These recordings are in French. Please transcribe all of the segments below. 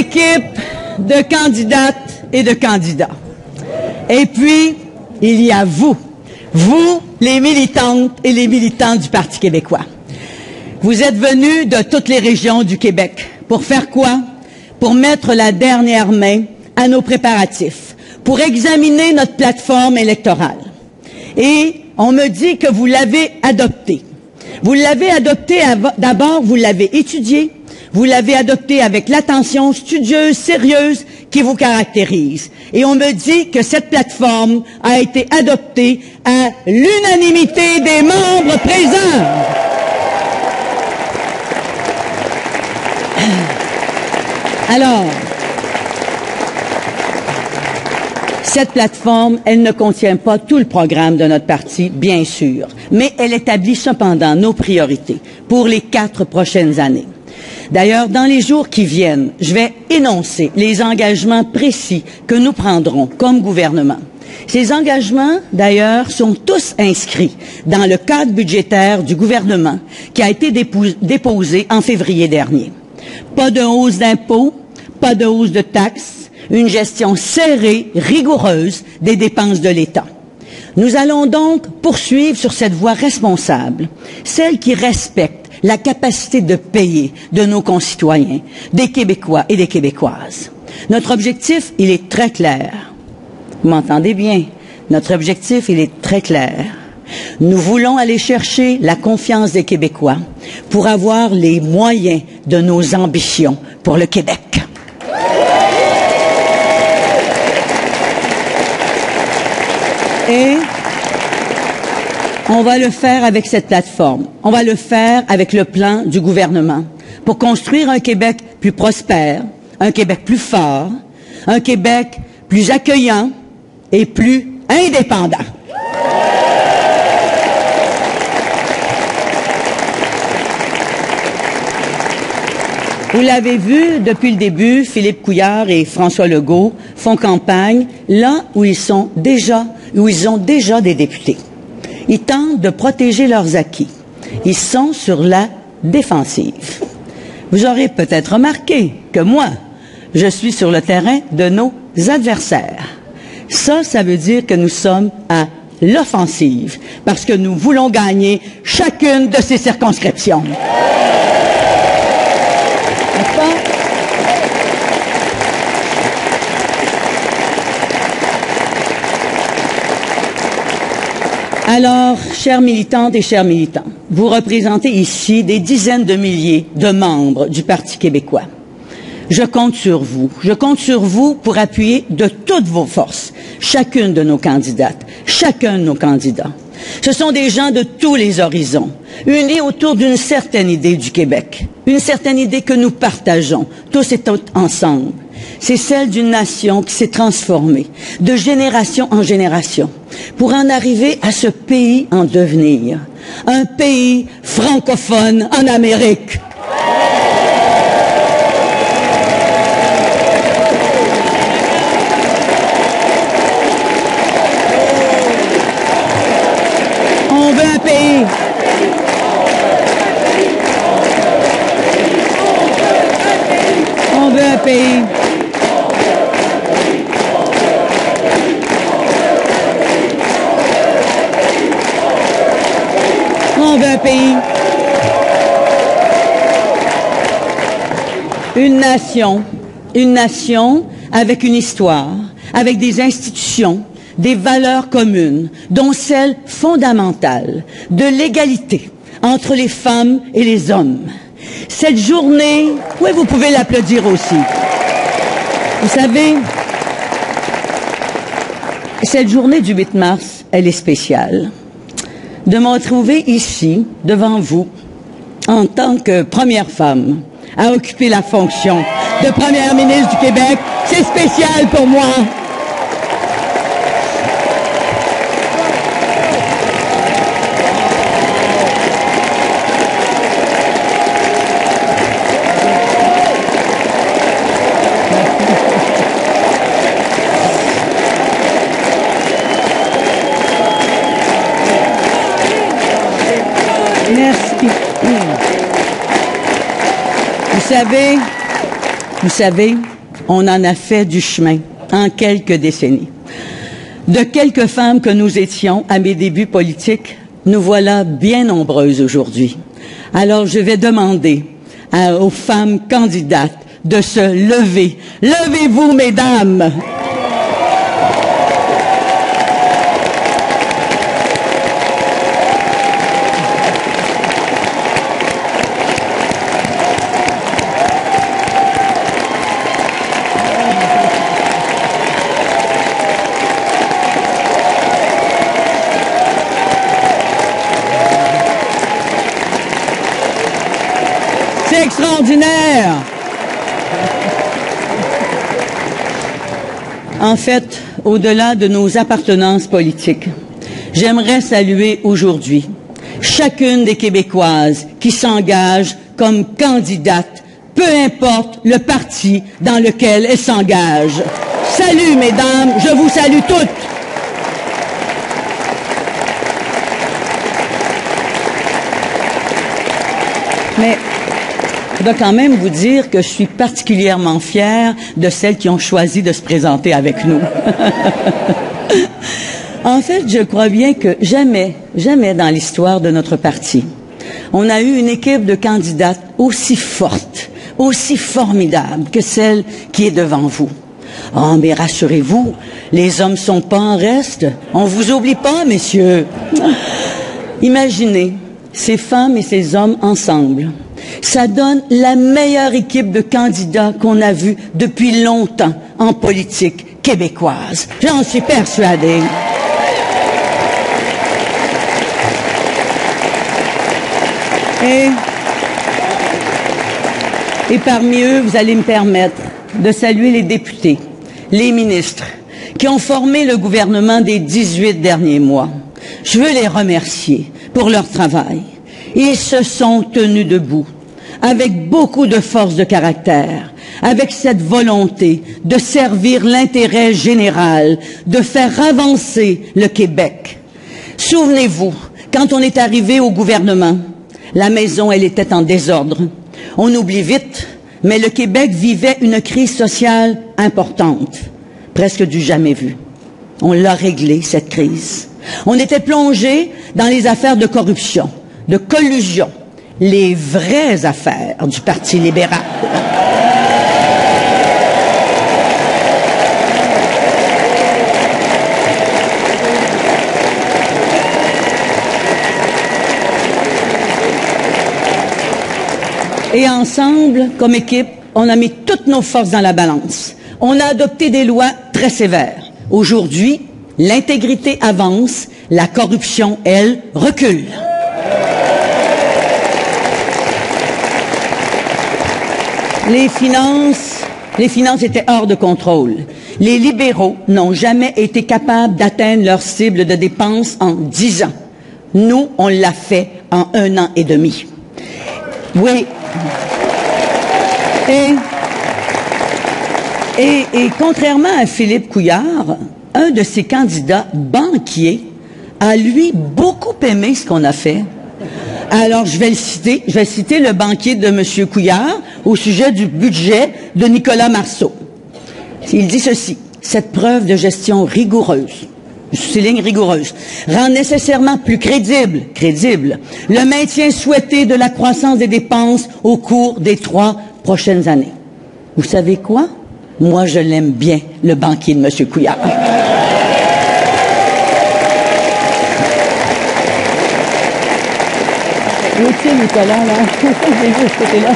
équipe de candidates et de candidats. Et puis, il y a vous, les militantes et les militants du Parti québécois. Vous êtes venus de toutes les régions du Québec. Pour faire quoi? Pour mettre la dernière main à nos préparatifs, pour examiner notre plateforme électorale. Et on me dit que vous l'avez adoptée. Vous l'avez adoptée, d'abord, vous l'avez étudiée, vous l'avez adoptée avec l'attention studieuse, sérieuse qui vous caractérise. Et on me dit que cette plateforme a été adoptée à l'unanimité des membres présents. Alors, cette plateforme, elle ne contient pas tout le programme de notre parti, bien sûr, mais elle établit cependant nos priorités pour les 4 prochaines années. D'ailleurs, dans les jours qui viennent, je vais énoncer les engagements précis que nous prendrons comme gouvernement. Ces engagements, d'ailleurs, sont tous inscrits dans le cadre budgétaire du gouvernement qui a été déposé en février dernier. Pas de hausse d'impôts, pas de hausse de taxes, une gestion serrée, rigoureuse des dépenses de l'État. Nous allons donc poursuivre sur cette voie responsable, celle qui respecte la capacité de payer de nos concitoyens, des Québécois et des Québécoises. Notre objectif, il est très clair. Vous m'entendez bien? Notre objectif, il est très clair. Nous voulons aller chercher la confiance des Québécois pour avoir les moyens de nos ambitions pour le Québec. Et on va le faire avec cette plateforme. On va le faire avec le plan du gouvernement pour construire un Québec plus prospère, un Québec plus fort, un Québec plus accueillant et plus indépendant. Vous l'avez vu, depuis le début, Philippe Couillard et François Legault font campagne là où ils ont déjà des députés. Ils tentent de protéger leurs acquis. Ils sont sur la défensive. Vous aurez peut-être remarqué que moi, je suis sur le terrain de nos adversaires. Ça veut dire que nous sommes à l'offensive, parce que nous voulons gagner chacune de ces circonscriptions. Alors, chères militantes et chers militants, vous représentez ici des dizaines de milliers de membres du Parti québécois. Je compte sur vous. Je compte sur vous pour appuyer de toutes vos forces chacune de nos candidates, chacun de nos candidats. Ce sont des gens de tous les horizons, unis autour d'une certaine idée du Québec, une certaine idée que nous partageons, tous et toutes ensemble. C'est celle d'une nation qui s'est transformée de génération en génération pour en arriver à ce pays en devenir, un pays francophone en Amérique. On veut un pays. On veut un pays. On veut un pays. Une nation avec une histoire, avec des institutions, des valeurs communes, dont celle fondamentale de l'égalité entre les femmes et les hommes. Cette journée, oui, vous pouvez l'applaudir aussi. Vous savez, cette journée du 8 mars, elle est spéciale. De me retrouver ici, devant vous, en tant que première femme à occuper la fonction de première ministre du Québec, c'est spécial pour moi. Merci. Vous savez, Vous savez, on en a fait du chemin en quelques décennies. De quelques femmes que nous étions à mes débuts politiques, nous voilà bien nombreuses aujourd'hui. Alors je vais demander aux femmes candidates de se lever. Levez-vous, mesdames! C'est extraordinaire! En fait, au-delà de nos appartenances politiques, j'aimerais saluer aujourd'hui chacune des Québécoises qui s'engagent comme candidate, peu importe le parti dans lequel elles s'engagent. Salut, mesdames, je vous salue toutes! Mais je dois quand même vous dire que je suis particulièrement fière de celles qui ont choisi de se présenter avec nous. En fait, je crois bien que jamais dans l'histoire de notre parti, on a eu une équipe de candidates aussi forte, aussi formidable que celle qui est devant vous. Oh, mais rassurez-vous, les hommes sont pas en reste. On vous oublie pas, messieurs. Imaginez ces femmes et ces hommes ensemble. Ça donne la meilleure équipe de candidats qu'on a vue depuis longtemps en politique québécoise. J'en suis persuadée. Et parmi eux, vous allez me permettre de saluer les députés, les ministres, qui ont formé le gouvernement des 18 derniers mois. Je veux les remercier pour leur travail. Ils se sont tenus debout, avec beaucoup de force de caractère, avec cette volonté de servir l'intérêt général, de faire avancer le Québec. Souvenez-vous, quand on est arrivé au gouvernement, la maison, elle était en désordre. On oublie vite, mais le Québec vivait une crise sociale importante, presque du jamais vu. On l'a réglée, cette crise. On était plongé dans les affaires de corruption, de collusion, les vraies affaires du Parti libéral. Et ensemble, comme équipe, on a mis toutes nos forces dans la balance. On a adopté des lois très sévères. Aujourd'hui, l'intégrité avance, la corruption, elle, recule. Les finances étaient hors de contrôle. Les libéraux n'ont jamais été capables d'atteindre leur cible de dépenses en 10 ans. Nous, on l'a fait en 1 an et demi. Oui. Et contrairement à Philippe Couillard, un de ses candidats banquiers a, lui, beaucoup aimé ce qu'on a fait. Alors, je vais citer le banquier de M. Couillard au sujet du budget de Nicolas Marceau. Il dit ceci: cette preuve de gestion rigoureuse, je souligne rigoureuse, rend nécessairement plus crédible, le maintien souhaité de la croissance des dépenses au cours des 3 prochaines années. Vous savez quoi? Moi, je l'aime bien, le banquier de M. Couillard. Où est-il, Nicolas, là? J'ai vu ce côté-là.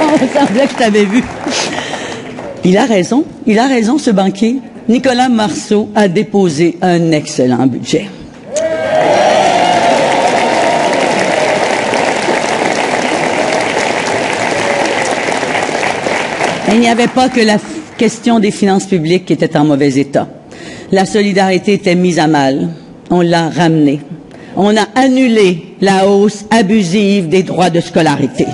Oh, il semblait que je t'avais vu. Il a raison, ce banquier. Nicolas Marceau a déposé un excellent budget. Il n'y avait pas que la question des finances publiques qui était en mauvais état. La solidarité était mise à mal. On l'a ramenée. On a annulé la hausse abusive des droits de scolarité.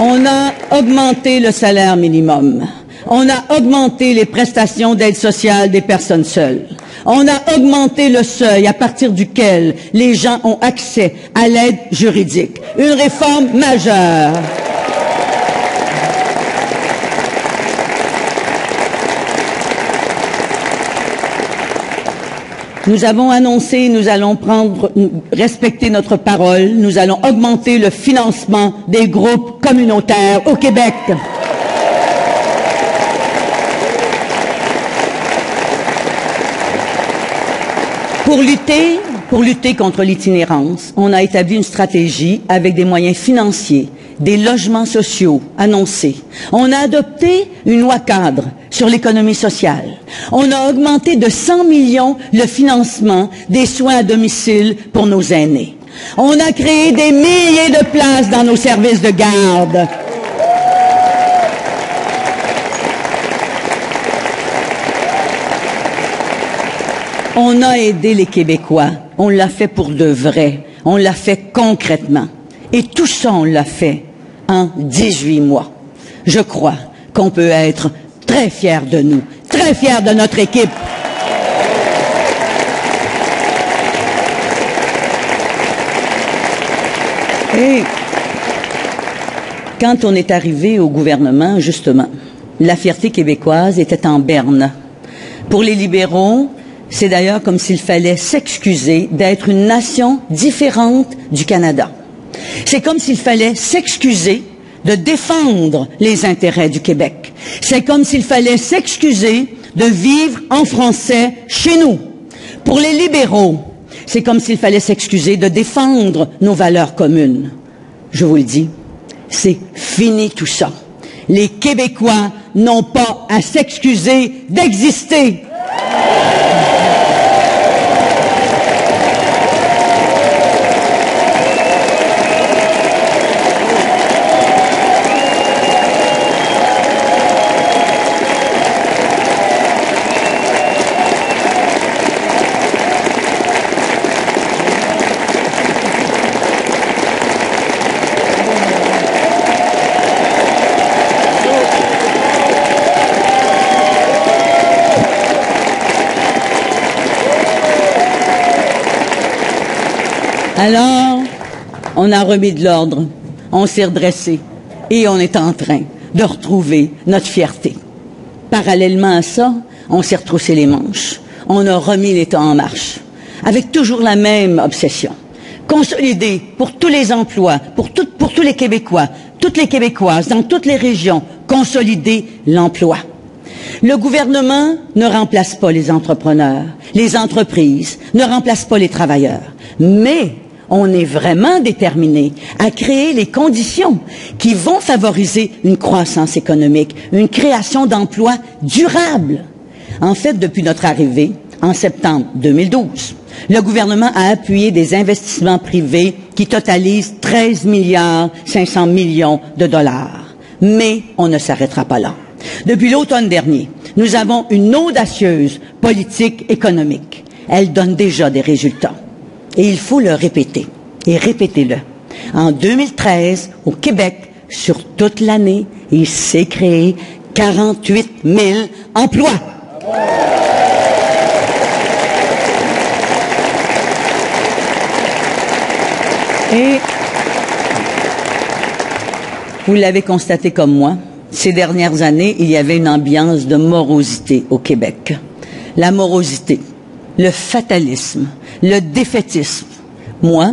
On a augmenté le salaire minimum. On a augmenté les prestations d'aide sociale des personnes seules. On a augmenté le seuil à partir duquel les gens ont accès à l'aide juridique. Une réforme majeure. Nous avons annoncé, nous allons respecter notre parole, nous allons augmenter le financement des groupes communautaires au Québec. Pour lutter contre l'itinérance, on a établi une stratégie avec des moyens financiers, des logements sociaux annoncés. On a adopté une loi cadre sur l'économie sociale. On a augmenté de 100 millions le financement des soins à domicile pour nos aînés. On a créé des milliers de places dans nos services de garde. On a aidé les Québécois. On l'a fait pour de vrai. On l'a fait concrètement. Et tout ça, on l'a fait en 18 mois. Je crois qu'on peut être très fiers de nous, très fiers de notre équipe. Et quand on est arrivé au gouvernement, justement, la fierté québécoise était en berne. Pour les libéraux, c'est d'ailleurs comme s'il fallait s'excuser d'être une nation différente du Canada. C'est comme s'il fallait s'excuser de défendre les intérêts du Québec. C'est comme s'il fallait s'excuser de vivre en français chez nous. Pour les libéraux, c'est comme s'il fallait s'excuser de défendre nos valeurs communes. Je vous le dis, c'est fini tout ça. Les Québécois n'ont pas à s'excuser d'exister. Alors, on a remis de l'ordre, on s'est redressé et on est en train de retrouver notre fierté. Parallèlement à ça, on s'est retroussé les manches. On a remis l'État en marche, avec toujours la même obsession. Consolider pour tous les emplois, pour tous les Québécois, toutes les Québécoises, dans toutes les régions, consolider l'emploi. Le gouvernement ne remplace pas les entrepreneurs, les entreprises ne remplacent pas les travailleurs, mais on est vraiment déterminé à créer les conditions qui vont favoriser une croissance économique, une création d'emplois durables. En fait, depuis notre arrivée, en septembre 2012, le gouvernement a appuyé des investissements privés qui totalisent 13 milliards 500 millions de dollars. Mais on ne s'arrêtera pas là. Depuis l'automne dernier, nous avons une audacieuse politique économique. Elle donne déjà des résultats. Et il faut le répéter. Et répétez-le. En 2013, au Québec, sur toute l'année, il s'est créé 48 000 emplois. Et vous l'avez constaté comme moi, ces dernières années, il y avait une ambiance de morosité au Québec. La morosité, le fatalisme, le défaitisme. Moi,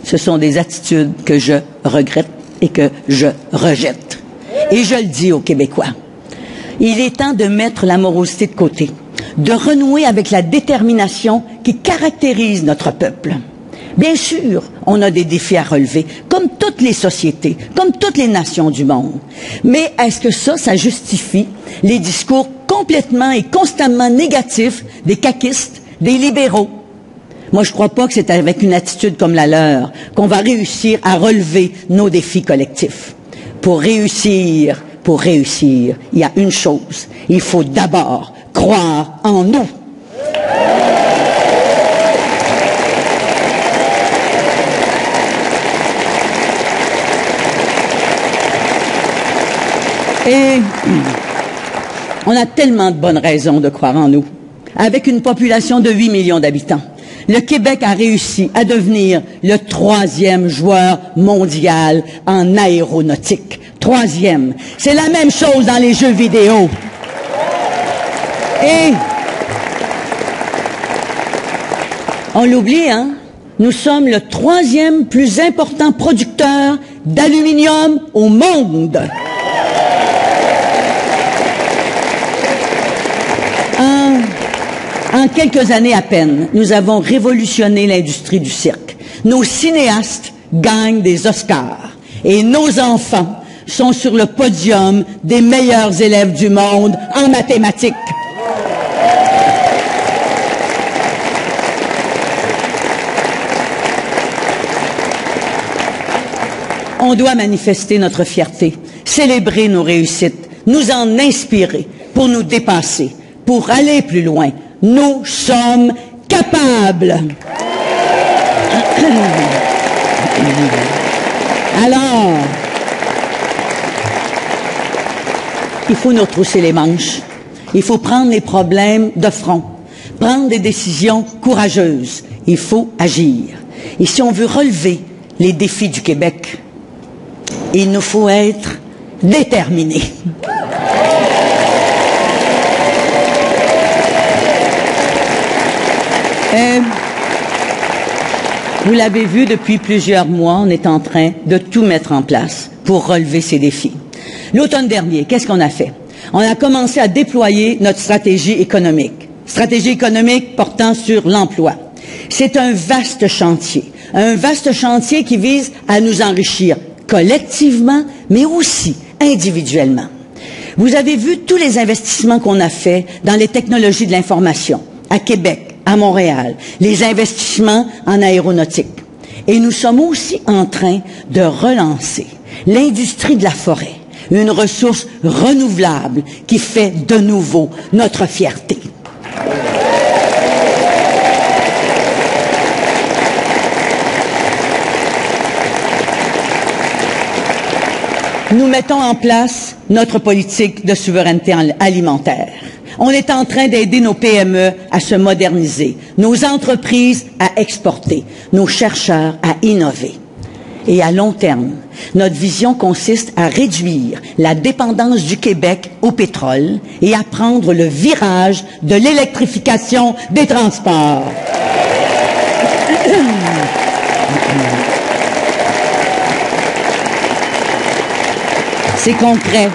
ce sont des attitudes que je regrette et que je rejette. Et je le dis aux Québécois. Il est temps de mettre la morosité de côté, de renouer avec la détermination qui caractérise notre peuple. Bien sûr, on a des défis à relever, comme toutes les sociétés, comme toutes les nations du monde. Mais est-ce que ça justifie les discours complètement et constamment négatifs des caquistes, des libéraux? Moi, je ne crois pas que c'est avec une attitude comme la leur qu'on va réussir à relever nos défis collectifs. Pour réussir, il y a une chose. Il faut d'abord croire en nous. Et on a tellement de bonnes raisons de croire en nous. avec une population de 8 millions d'habitants, le Québec a réussi à devenir le 3e joueur mondial en aéronautique. 3e. C'est la même chose dans les jeux vidéo. Et on l'oublie, hein? Nous sommes le 3e plus important producteur d'aluminium au monde. En quelques années à peine, nous avons révolutionné l'industrie du cirque. Nos cinéastes gagnent des Oscars et nos enfants sont sur le podium des meilleurs élèves du monde en mathématiques. On doit manifester notre fierté, célébrer nos réussites, nous en inspirer pour nous dépasser, pour aller plus loin. Nous sommes capables. Alors, il faut nous retrousser les manches. Il faut prendre les problèmes de front, prendre des décisions courageuses. Il faut agir. Et si on veut relever les défis du Québec, il nous faut être déterminés. Vous l'avez vu, depuis plusieurs mois, on est en train de tout mettre en place pour relever ces défis. L'automne dernier, qu'est-ce qu'on a fait? On a commencé à déployer notre stratégie économique portant sur l'emploi. C'est un vaste chantier qui vise à nous enrichir collectivement, mais aussi individuellement. Vous avez vu tous les investissements qu'on a faits dans les technologies de l'information, à Québec, à Montréal, les investissements en aéronautique. Et nous sommes aussi en train de relancer l'industrie de la forêt, une ressource renouvelable qui fait de nouveau notre fierté. Nous mettons en place notre politique de souveraineté alimentaire. On est en train d'aider nos PME à se moderniser, nos entreprises à exporter, nos chercheurs à innover. Et à long terme, notre vision consiste à réduire la dépendance du Québec au pétrole et à prendre le virage de l'électrification des transports. C'est concret.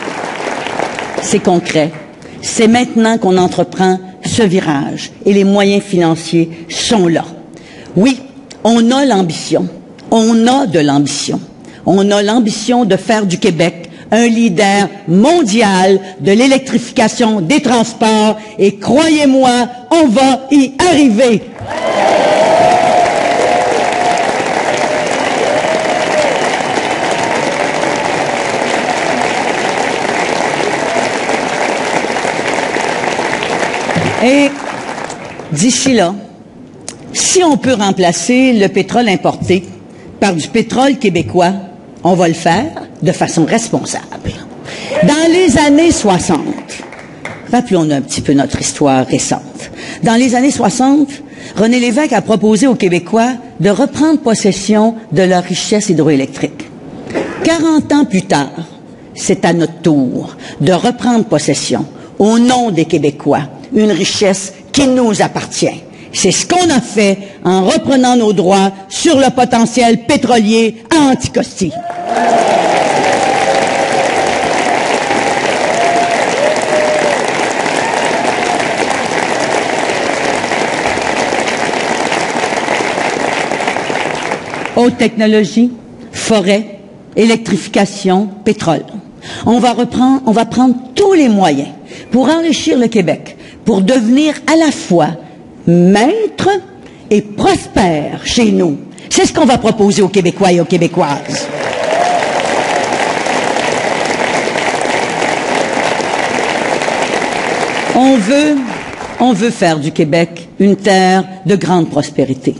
C'est concret. C'est maintenant qu'on entreprend ce virage et les moyens financiers sont là. Oui, on a l'ambition. On a de l'ambition. On a l'ambition de faire du Québec un leader mondial de l'électrification des transports et croyez-moi, on va y arriver. Et d'ici là, si on peut remplacer le pétrole importé par du pétrole québécois, on va le faire de façon responsable. Dans les années 60, rappelons-nous un petit peu notre histoire récente. Dans les années 60, René Lévesque a proposé aux Québécois de reprendre possession de leur richesse hydroélectrique. 40 ans plus tard, c'est à notre tour de reprendre possession, au nom des Québécois, une richesse qui nous appartient. C'est ce qu'on a fait en reprenant nos droits sur le potentiel pétrolier à Anticosti. Haute technologie, forêt, électrification, pétrole. On va prendre tous les moyens pour enrichir le Québec, pour devenir à la fois maître et prospère chez nous. C'est ce qu'on va proposer aux Québécois et aux Québécoises. On veut faire du Québec une terre de grande prospérité.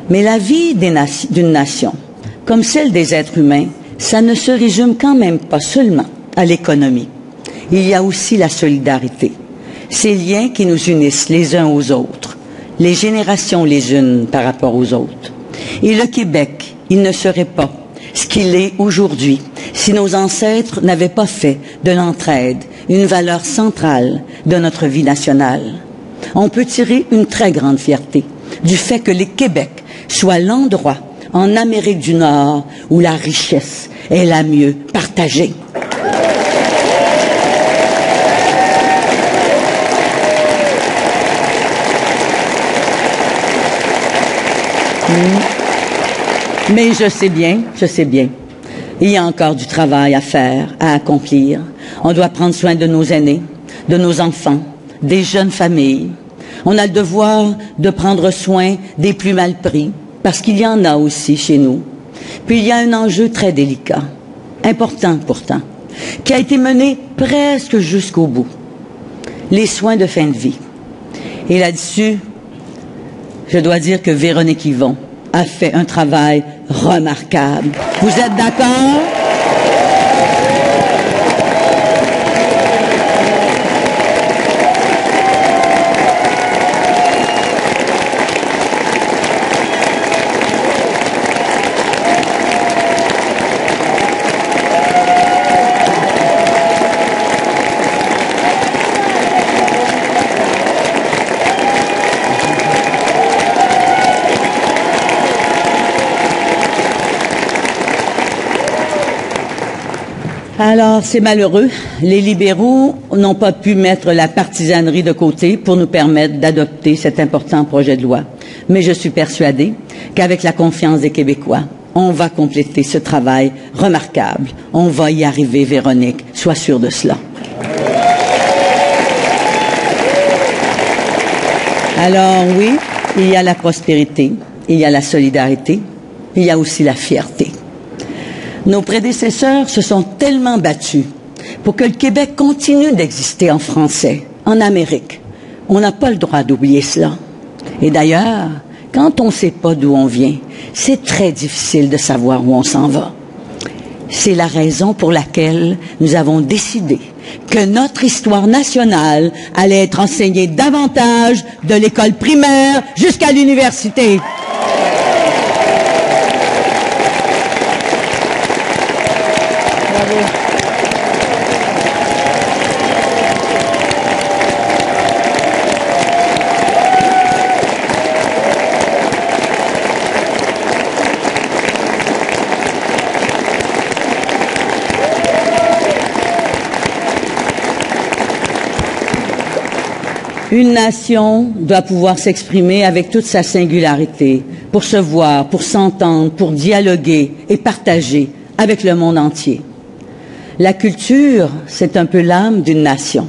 Mais la vie d'une nation, comme celle des êtres humains, ça ne se résume quand même pas seulement à l'économie. Il y a aussi la solidarité. ces liens qui nous unissent les uns aux autres, les générations les unes par rapport aux autres. Et le Québec, il ne serait pas ce qu'il est aujourd'hui si nos ancêtres n'avaient pas fait de l'entraide une valeur centrale de notre vie nationale. On peut tirer une très grande fierté du fait que le Québec soit l'endroit en Amérique du Nord où la richesse est la mieux partagée. Mais je sais bien, il y a encore du travail à faire, à accomplir. On doit prendre soin de nos aînés, de nos enfants, des jeunes familles. On a le devoir de prendre soin des plus mal pris, parce qu'il y en a aussi chez nous. Puis il y a un enjeu très délicat, important pourtant, qui a été mené presque jusqu'au bout. Les soins de fin de vie. Et là-dessus, je dois dire que Véronique Yvon a fait un travail remarquable. Vous êtes d'accord? Alors, c'est malheureux. Les libéraux n'ont pas pu mettre la partisanerie de côté pour nous permettre d'adopter cet important projet de loi. Mais je suis persuadée qu'avec la confiance des Québécois, on va compléter ce travail remarquable. On va y arriver, Véronique. Sois sûre de cela. Alors, oui, il y a la prospérité, il y a la solidarité, il y a aussi la fierté. Nos prédécesseurs se sont tellement battus pour que le Québec continue d'exister en français, en Amérique. On n'a pas le droit d'oublier cela. Et d'ailleurs, quand on ne sait pas d'où on vient, c'est très difficile de savoir où on s'en va. C'est la raison pour laquelle nous avons décidé que notre histoire nationale allait être enseignée davantage de l'école primaire jusqu'à l'université. Une nation doit pouvoir s'exprimer avec toute sa singularité, pour se voir, pour s'entendre, pour dialoguer et partager avec le monde entier. La culture, c'est un peu l'âme d'une nation.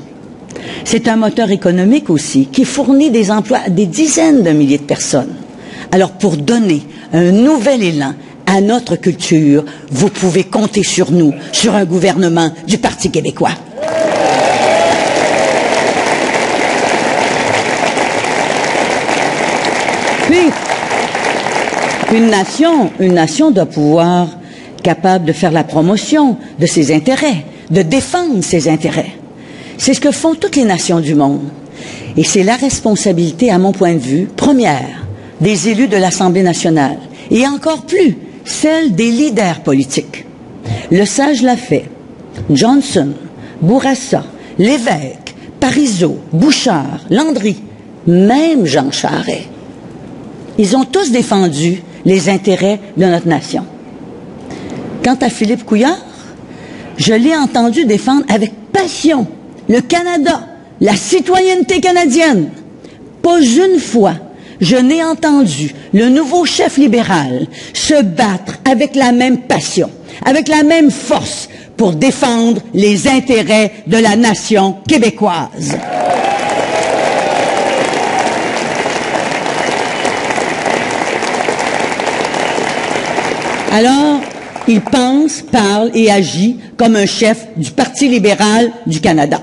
C'est un moteur économique aussi, qui fournit des emplois à des dizaines de milliers de personnes. Alors, pour donner un nouvel élan à notre culture, vous pouvez compter sur nous, sur un gouvernement du Parti québécois. Puis, une nation doit pouvoir capable de faire la promotion de ses intérêts, de défendre ses intérêts. C'est ce que font toutes les nations du monde. Et c'est la responsabilité, à mon point de vue, première des élus de l'Assemblée nationale, et encore plus, celle des leaders politiques. Le Sage l'a fait, Johnson, Bourassa, Lévesque, Parizeau, Bouchard, Landry, même Jean Charest. Ils ont tous défendu les intérêts de notre nation. Quant à Philippe Couillard, je l'ai entendu défendre avec passion le Canada, la citoyenneté canadienne. Pas une fois, je n'ai entendu le nouveau chef libéral se battre avec la même passion, avec la même force pour défendre les intérêts de la nation québécoise. Alors, il pense, parle et agit comme un chef du Parti libéral du Canada.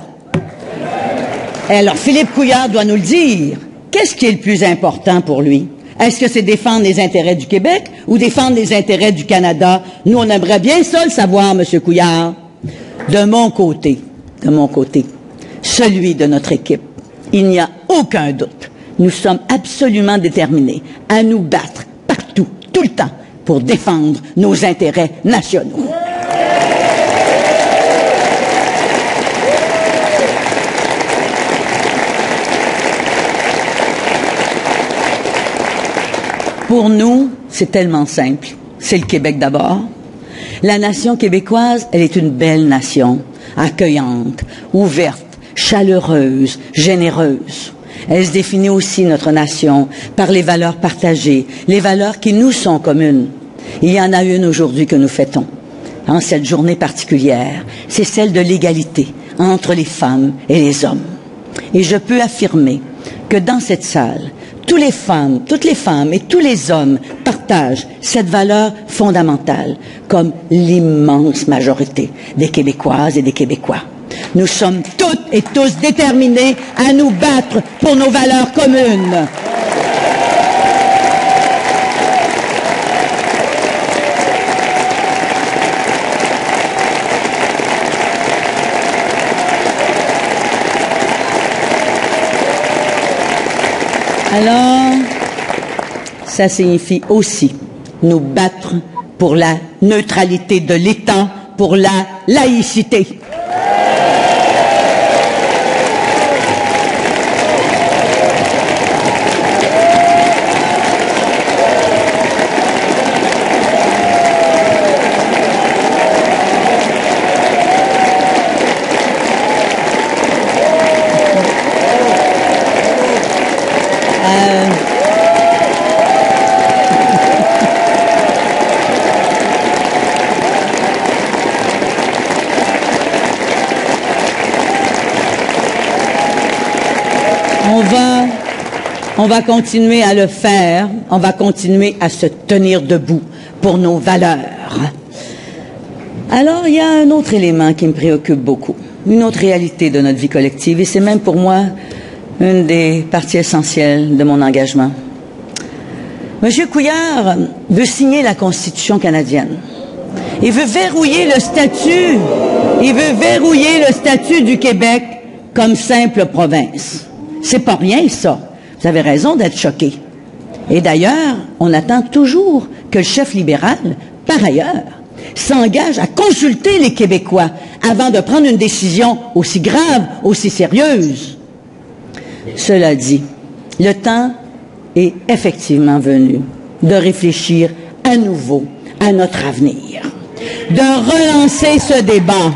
Et alors, Philippe Couillard doit nous le dire. Qu'est-ce qui est le plus important pour lui? Est-ce que c'est défendre les intérêts du Québec ou défendre les intérêts du Canada? Nous, on aimerait bien ça le savoir, M. Couillard. De mon côté, celui de notre équipe, Il n'y a aucun doute. Nous sommes absolument déterminés à nous battre partout, tout le temps, pour défendre nos intérêts nationaux. Pour nous, c'est tellement simple. C'est le Québec d'abord. La nation québécoise, elle est une belle nation, accueillante, ouverte, chaleureuse, généreuse. Elle se définit aussi, notre nation, par les valeurs partagées, les valeurs qui nous sont communes. Il y en a une aujourd'hui que nous fêtons, en cette journée particulière. C'est celle de l'égalité entre les femmes et les hommes. Et je peux affirmer que dans cette salle, toutes les femmes et tous les hommes partagent cette valeur fondamentale, comme l'immense majorité des Québécoises et des Québécois. Nous sommes toutes et tous déterminés à nous battre pour nos valeurs communes. Alors, ça signifie aussi nous battre pour la neutralité de l'État, pour la laïcité. On va continuer à le faire, on va continuer à se tenir debout pour nos valeurs. Alors, il y a un autre élément qui me préoccupe beaucoup, une autre réalité de notre vie collective, et c'est même pour moi une des parties essentielles de mon engagement. Monsieur Couillard veut signer la Constitution canadienne. Il veut verrouiller le statut du Québec comme simple province. C'est pas rien, ça. Vous avez raison d'être choqué. Et d'ailleurs, on attend toujours que le chef libéral, par ailleurs, s'engage à consulter les Québécois avant de prendre une décision aussi grave, aussi sérieuse. Cela dit, le temps est effectivement venu de réfléchir à nouveau à notre avenir, de relancer ce débat,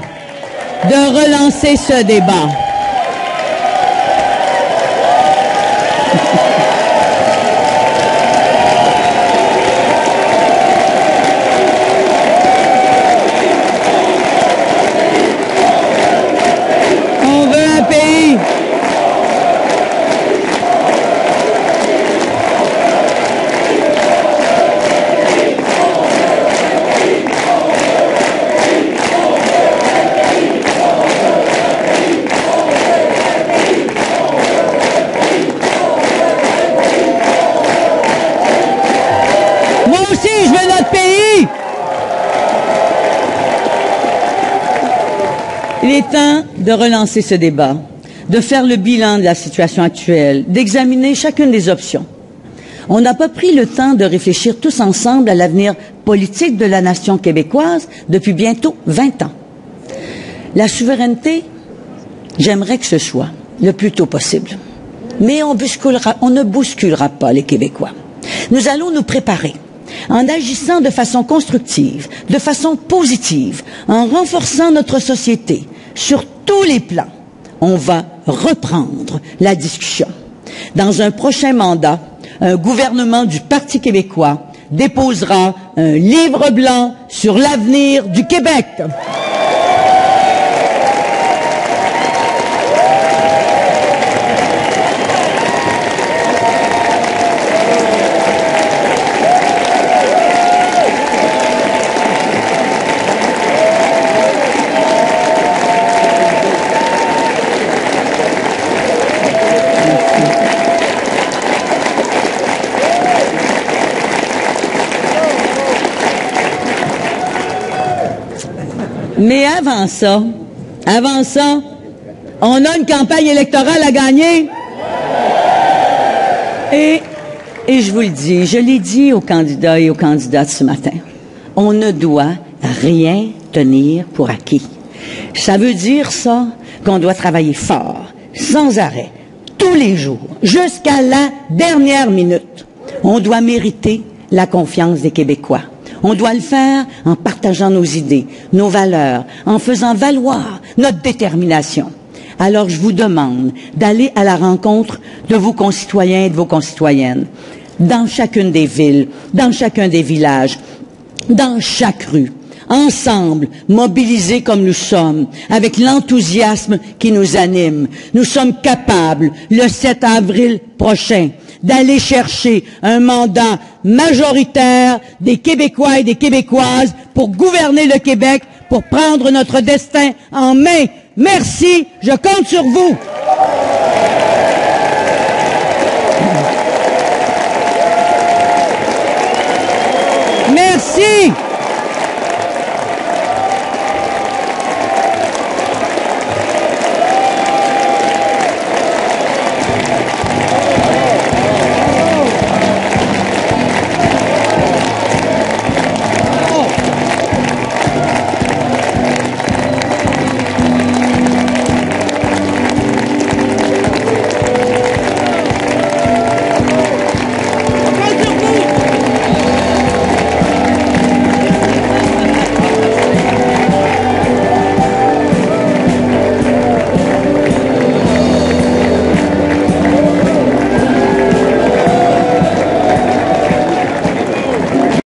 Il est temps de relancer ce débat, de faire le bilan de la situation actuelle, d'examiner chacune des options. On n'a pas pris le temps de réfléchir tous ensemble à l'avenir politique de la nation québécoise depuis bientôt 20 ans. La souveraineté, j'aimerais que ce soit le plus tôt possible. Mais on ne bousculera pas les Québécois. Nous allons nous préparer en agissant de façon constructive, de façon positive, en renforçant notre société sur tous les plans. On va reprendre la discussion. Dans un prochain mandat, un gouvernement du Parti québécois déposera un livre blanc sur l'avenir du Québec. Mais avant ça, on a une campagne électorale à gagner. Et je vous le dis, je l'ai dit aux candidats et aux candidates ce matin, on ne doit rien tenir pour acquis. Ça veut dire ça qu'on doit travailler fort, sans arrêt, tous les jours, jusqu'à la dernière minute. On doit mériter la confiance des Québécois. On doit le faire en partageant nos idées, nos valeurs, en faisant valoir notre détermination. Alors je vous demande d'aller à la rencontre de vos concitoyens et de vos concitoyennes, dans chacune des villes, dans chacun des villages, dans chaque rue. Ensemble, mobilisés comme nous sommes, avec l'enthousiasme qui nous anime, nous sommes capables, le 7 avril prochain, d'aller chercher un mandat majoritaire des Québécois et des Québécoises pour gouverner le Québec, pour prendre notre destin en main. Merci, je compte sur vous. Merci.